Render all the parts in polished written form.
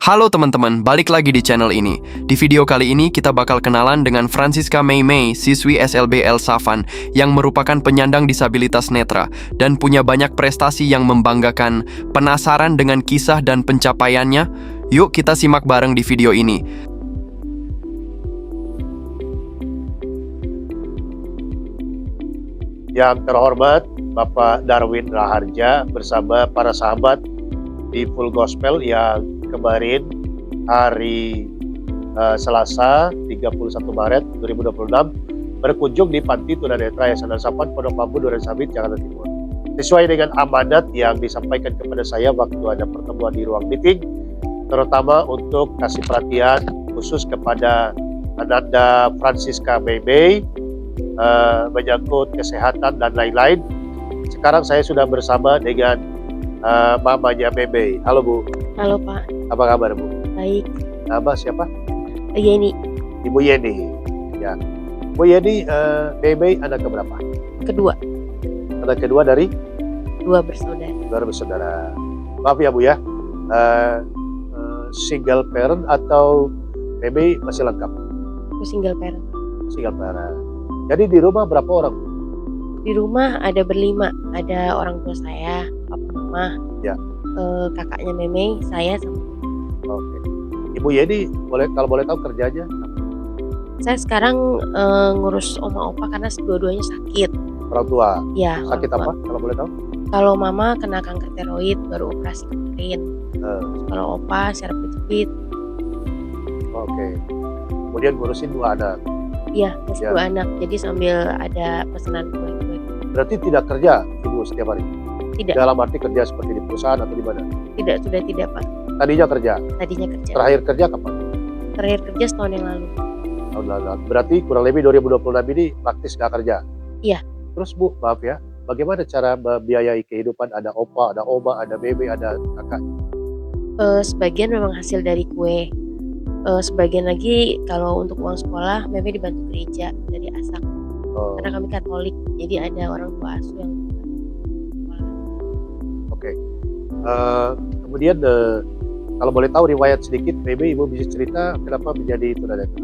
Halo teman-teman, balik lagi di channel ini. Di video kali ini kita bakal kenalan dengan Francisca Mei Mei, siswi SLB El Safan, yang merupakan penyandang disabilitas netra dan punya banyak prestasi yang membanggakan. Penasaran dengan kisah dan pencapaiannya? Yuk kita simak bareng di video ini. Yang terhormat Bapak Darwin Raharja bersama para sahabat di Full Gospel yang kemarin hari Selasa 31 Maret 2026 berkunjung di Panti Tunanetra Yayasan El Safan Pondok Bambu Durensawit, Jakarta Timur. Sesuai dengan amanat yang disampaikan kepada saya waktu ada pertemuan di ruang meeting, terutama untuk kasih perhatian khusus kepada Ananda Francisca Mei Mei, menyangkut kesehatan dan lain-lain. Sekarang saya sudah bersama dengan mamanya Mei Mei. Halo Bu. Halo Pak, Apa kabar Bu? baik. Nama siapa? Yeni, Ibu Yeni. Ya. Bu Yeni, Mei Mei anak keberapa? kedua, Anak kedua dari dua bersaudara. bersaudara. Maaf ya Bu ya. Single parent atau Mei Mei masih lengkap? Aku single parent. Single parent. Jadi di rumah berapa orang? Di rumah ada berlima, ada orang tua saya, papa mama, Ya. kakaknya Meme, saya sama. Oke. Ibu Yeni, kalau boleh tahu kerjanya? Saya sekarang ngurus oma opa karena dua-duanya sakit. Orang tua. Ya, Sakit orang tua. apa kalau boleh tahu? Kalau mama kena kanker tiroid baru operasi kemarin. Eh, Kalau opa syaraf kejepit. Oke. Kemudian ngurusin dua anak. Iya, ngurus Ya. dua anak. Jadi sambil ada pesanan kue-kue. Berarti tidak kerja Ibu setiap hari? Tidak, Dalam arti kerja seperti di perusahaan atau di mana? sudah tidak Pak. Tadinya kerja. Tadinya kerja. Terakhir kerja kapan? Terakhir kerja setahun yang lalu. Tahun lalu. Berarti kurang lebih 2026 ini praktis nggak kerja? Iya. Terus Bu, maaf ya, bagaimana cara membiayai kehidupan? Ada opa, ada oma, ada bebe, ada kakak? Sebagian memang hasil dari kue, sebagian lagi kalau untuk uang sekolah Meme dibantu gereja dari ASAK, Oh, karena kami Katolik, jadi ada orang tua asuh yang sekolah. oke. Kemudian kalau boleh tahu riwayat sedikit, bebe Ibu bisa cerita kenapa menjadi tunanetra?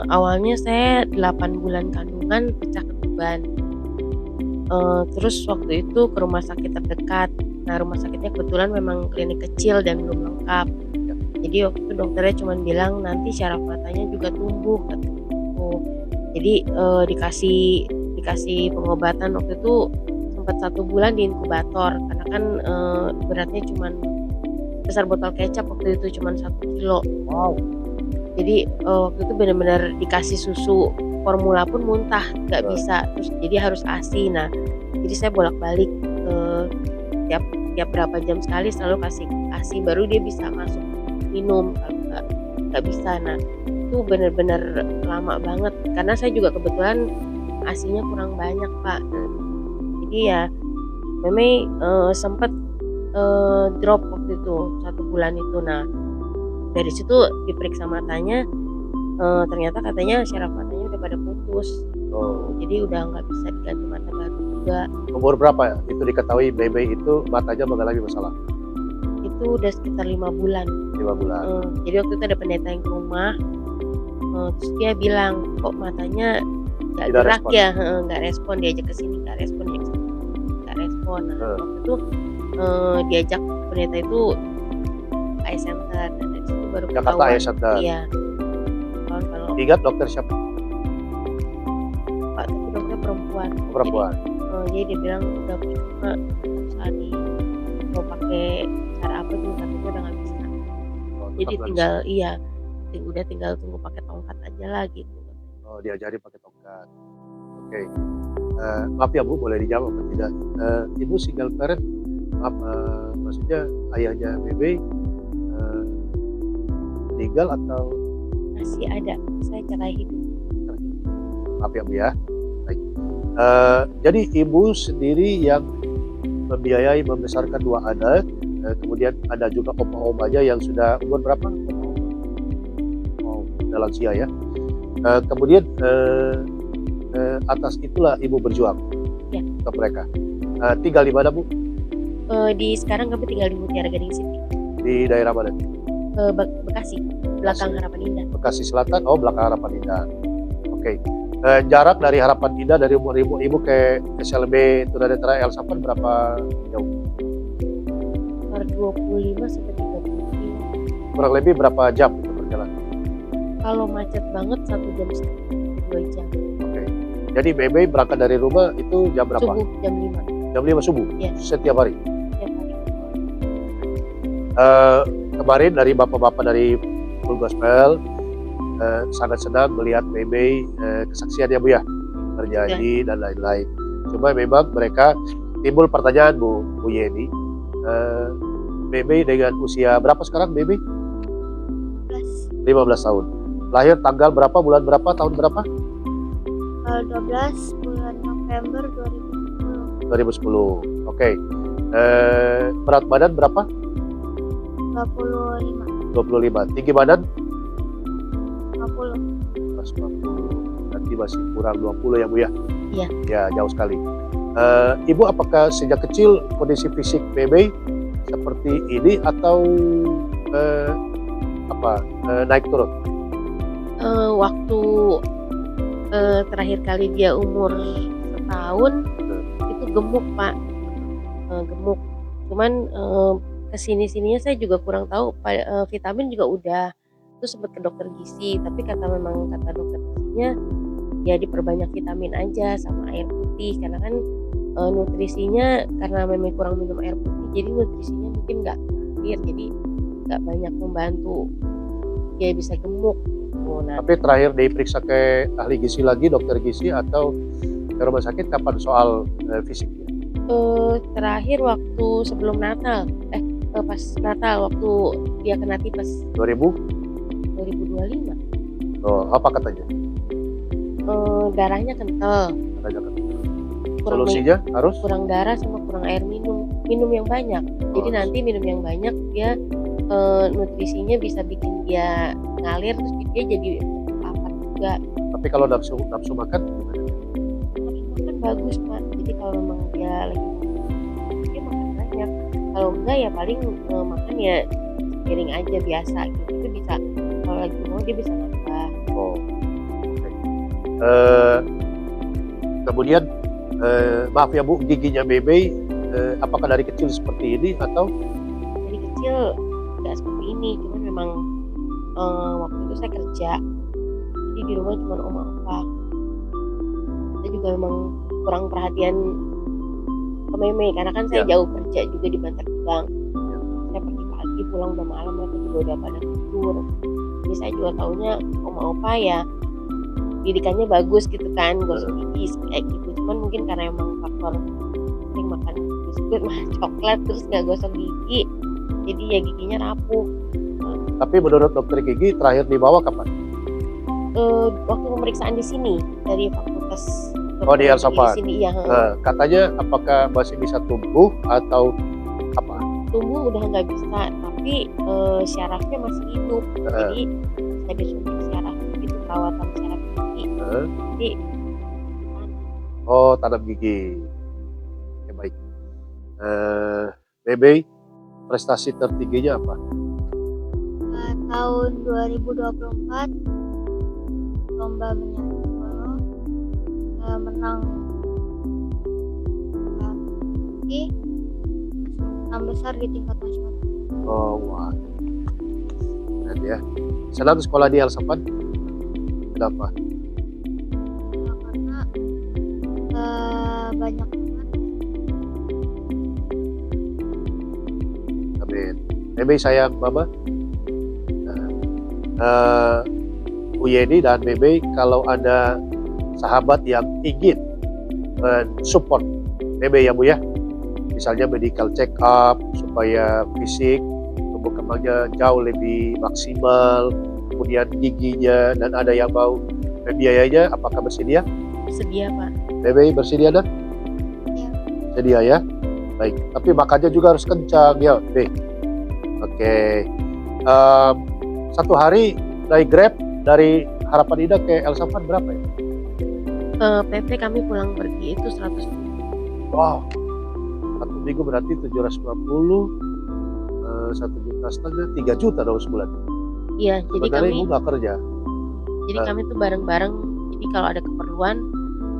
Awalnya saya 8 bulan kandungan pecah ketuban, terus waktu itu ke rumah sakit terdekat. Nah, rumah sakitnya kebetulan memang klinik kecil dan belum lengkap. Ya. Jadi waktu itu dokternya cuma bilang nanti syaraf matanya juga tumbuh katanya gitu. Jadi dikasih pengobatan waktu itu sempat 1 bulan di inkubator karena kan beratnya cuma besar botol kecap waktu itu cuma 1 kilo. Wow. Jadi waktu itu benar-benar dikasih susu formula pun muntah, nggak bisa. Terus jadi harus ASI. Nah, jadi saya bolak-balik tiap berapa jam sekali selalu kasih ASI baru dia bisa masuk minum, kalau nggak bisa. Nah, itu benar-benar lama banget karena saya juga kebetulan ASInya kurang banyak Pak. Jadi ya memang sempat drop waktu itu 1 bulan itu. Nah, dari situ diperiksa matanya, ternyata katanya syaraf matanya udah pada putus. Oh. Jadi udah nggak bisa diganti mata baru juga. Umur berapa itu diketahui bebe itu matanya mengalami masalah? Itu udah sekitar 5 bulan. 5 bulan. Jadi waktu itu ada pendeta yang ke rumah, terus dia bilang kok matanya nggak Tidak gerak respon. ya, nggak respon, diajak ke sini nggak respon, diajak ke sini nggak respon. Nah, waktu itu diajak pendeta itu ke eye center, dan dari situ baru Jakarta ketahuan. Eye Center. Iya. Kalau Ingat dokter siapa? Pak, tapi dokternya perempuan. Perempuan. Jadi dia bilang udah percuma saat ini mau pakai cara apa juga katanya udah nggak bisa. Oh, Jadi tetap tinggal udah tinggal tunggu pakai tongkat aja lah gitu. Oh, diajari pakai tongkat. Oke. Maaf ya Bu, boleh dijawab atau tidak? Ibu single parent, maaf, maksudnya ayahnya bebe meninggal atau Masih ada, saya cerai hidup. maaf ya Bu ya. Baik. Jadi Ibu sendiri yang membiayai membesarkan 2 anak, kemudian ada juga opa-omanya yang sudah umur berapa? Oh, udah lansia ya. Kemudian atas itulah Ibu berjuang Ya. untuk mereka. Tinggal di mana Bu? Sekarang kami tinggal di Mutiara Gading City. Di daerah mana? Bekasi, belakang Harapan Indah. Bekasi Selatan, oh belakang Harapan Indah. Oke. Jarak dari Harapan Indah dari rumah ibu ke SLB Tunanetra El Safan berapa jauh? Per 25 sampai 35. Kurang lebih berapa jam itu perjalanan? Kalau macet banget 1 jam setengah, 2 jam. Oke. Jadi Bebe berangkat dari rumah itu jam berapa? Subuh jam 5 Jam 5 subuh? Iya. Setiap hari? tiap hari. Kemarin dari bapak-bapak dari Full Gospel sangat senang melihat Bebe kesaksian ya Bu ya, bernyanyi dan lain-lain. Cuma memang mereka timbul pertanyaan Bu Yeni, Bebe dengan usia berapa sekarang Bebe? 15 tahun. Lahir tanggal berapa, bulan berapa, tahun berapa? 12 bulan November 2010. Oke. Berat badan berapa? 2025. 25. Tinggi badan? 50. 140. Nanti masih kurang 20 ya Bu ya? Iya. Ya jauh sekali. Ibu apakah sejak kecil kondisi fisik Bebe seperti ini atau naik turun? Waktu terakhir kali dia umur setahun itu gemuk Pak, gemuk. Cuman kesini-sininya saya juga kurang tahu. Vitamin juga udah, terus sempat ke dokter gizi, tapi kata dokter gizinya ya diperbanyak vitamin aja sama air putih, karena kan nutrisinya karena memang kurang minum air putih, jadi nutrisinya mungkin nggak ngalir, jadi nggak banyak membantu dia bisa gemuk. Nah, Tapi terakhir diperiksa ke ahli gizi lagi, dokter gizi atau ke rumah sakit kapan soal fisiknya? terakhir waktu sebelum Natal, pas Natal waktu dia kena tipes 2025. Oh, apa katanya? Darahnya kental, Katanya kan. kurang Solusinya harus kurang darah sama kurang air minum yang banyak. Jadi Oh. nanti minum yang banyak dia nutrisinya bisa bikin dia ngalir, terus dia jadi lapar juga. tapi kalau nafsu makan gimana? Nafsu makan bagus Pak, jadi kalau memang dia lagi makan, dia makan banyak. Kalau enggak ya paling makan ya piring aja biasa gitu. Itu bisa, kalau lagi mau dia bisa nambah. Oh. Oke. Kemudian maaf ya Bu, giginya Bebe apakah dari kecil seperti ini atau Dari kecil nggak seperti ini, cuman memang waktu itu saya kerja, jadi di rumah cuma oma opa. Saya juga memang kurang perhatian ke Meme, karena kan saya Ya. jauh kerja juga di Bantar Gebang. Ya. Saya pergi pagi pulang udah malam, mereka juga udah pada tidur. Jadi saya juga taunya oma opa ya didikannya bagus gitu kan, gosok gigi kayak gitu. Cuman mungkin karena emang faktor sering makan biskuit, makan coklat, terus nggak gosok gigi, jadi ya giginya rapuh. tapi menurut dokter gigi terakhir dibawa kapan? Waktu pemeriksaan di sini dari fakultas Oh, di El Safan. di sini ya, Katanya apakah masih bisa tumbuh atau apa? tumbuh udah nggak bisa, tapi syarafnya masih hidup, jadi saya disuntik syaraf itu, perawatan syaraf gigi. Jadi Oh, tanam gigi. Oke, baik. Bebe, prestasi tertingginya apa? Tahun 2024 lomba menyanyi solo, menang tinggi, 6 besar di tingkat nasional. Oh, wah. Keren ya. Senang sekolah di El Safan? Kenapa? Karena banyak teman. Amin. Bebe sayang Mama. Bu Yeni dan Bebe, kalau ada sahabat yang ingin mensupport Bebe ya Bu ya, misalnya medical check up supaya fisik tumbuh kembangnya jauh lebih maksimal, kemudian giginya, dan ada yang mau membiayainya, apakah bersedia? sedia Pak. Bebe bersedia dan? Iya. Sedia ya? Baik, tapi makannya juga harus kencang ya, Be. Oke. Satu hari naik Grab dari Harapan Indah ke El Safan berapa ya? PP kami pulang pergi itu 100. Wow. Satu minggu berarti 750 1,5 juta, 3 juta dong sebulan. Iya, jadi Sebenarnya kami ibu nggak kerja. kami tuh bareng-bareng. Jadi kalau ada keperluan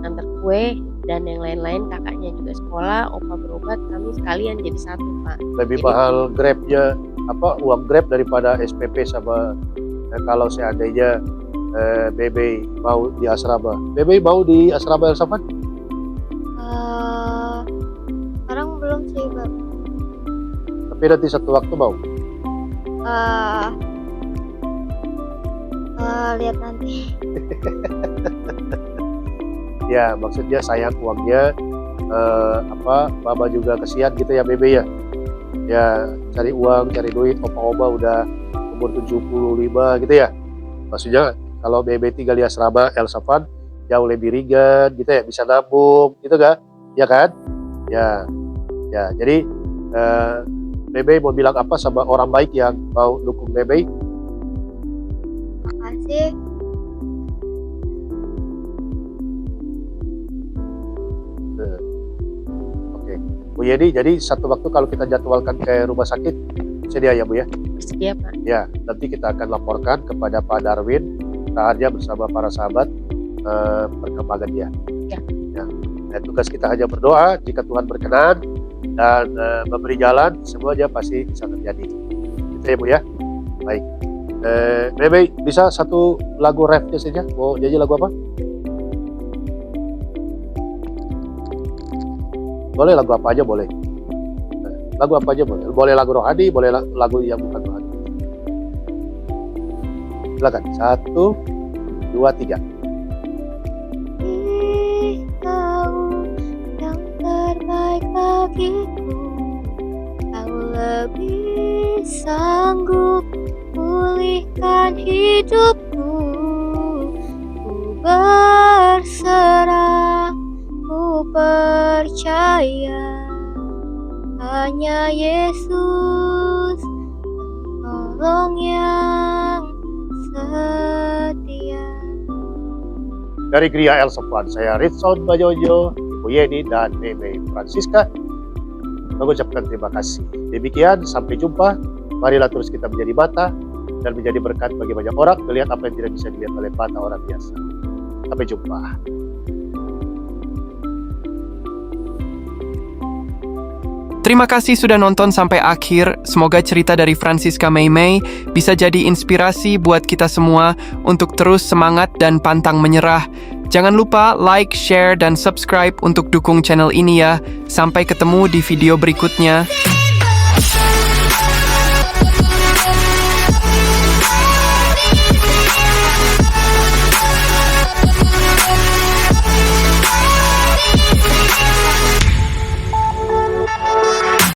antar kue dan yang lain-lain, kakaknya juga sekolah, opa berobat, kami sekalian jadi satu, Pak. Lebih Jadi- mahal Grabnya, uang Grab daripada SPP sama kalau seandainya Bebe mau di asrama. Bebe mau di asrama El Safan? Sekarang belum sih, Bang. Tapi nanti satu waktu mau. Lihat nanti. Ya, maksudnya sayang uangnya. Mama juga kesian gitu ya Bebe ya. Ya, cari uang, cari duit. Opa-opa udah umur 75 gitu ya. Maksudnya kalau Bebe tinggal di asrama El Safan jauh lebih ringan gitu ya, bisa nabung gitu kan? Ya kan? Ya. Jadi Bebe mau bilang apa sama orang baik yang mau dukung Bebe? Makasih. Oke. Bu Yeni, jadi satu waktu kalau kita jadwalkan ke rumah sakit, sedia ya Bu ya? Bersedia, Pak. Ya, nanti kita akan laporkan kepada Pak Darwin Raharja bersama para sahabat perkembangan dia. Ya. Dan tugas kita hanya berdoa jika Tuhan berkenan dan memberi jalan, semuanya pasti bisa terjadi. Itu ya Bu ya. Baik. Bebe, bisa satu lagu rapnya saja? Mau nyanyi lagu apa? Boleh lagu apa aja boleh. Lagu apa aja boleh. Boleh lagu rohani, boleh lagu yang bukan rohani. Silakan. 1, 2, 3. Kau yang terbaik bagiku, kau lebih sanggup pulihkan hidupku. Ku berserah, ku percaya hanya Yesus penolong yang setia. Dari Gria El Safan, saya Ritson Bajojo, Ibu Yeni, dan Bebe Francisca mengucapkan terima kasih. Demikian, sampai jumpa. Marilah terus kita menjadi mata dan menjadi berkat bagi banyak orang, melihat apa yang tidak bisa dilihat oleh mata orang biasa. Sampai jumpa. Terima kasih sudah nonton sampai akhir. Semoga cerita dari Francisca Mei Mei bisa jadi inspirasi buat kita semua untuk terus semangat dan pantang menyerah. Jangan lupa like, share, dan subscribe untuk dukung channel ini ya. Sampai ketemu di video berikutnya.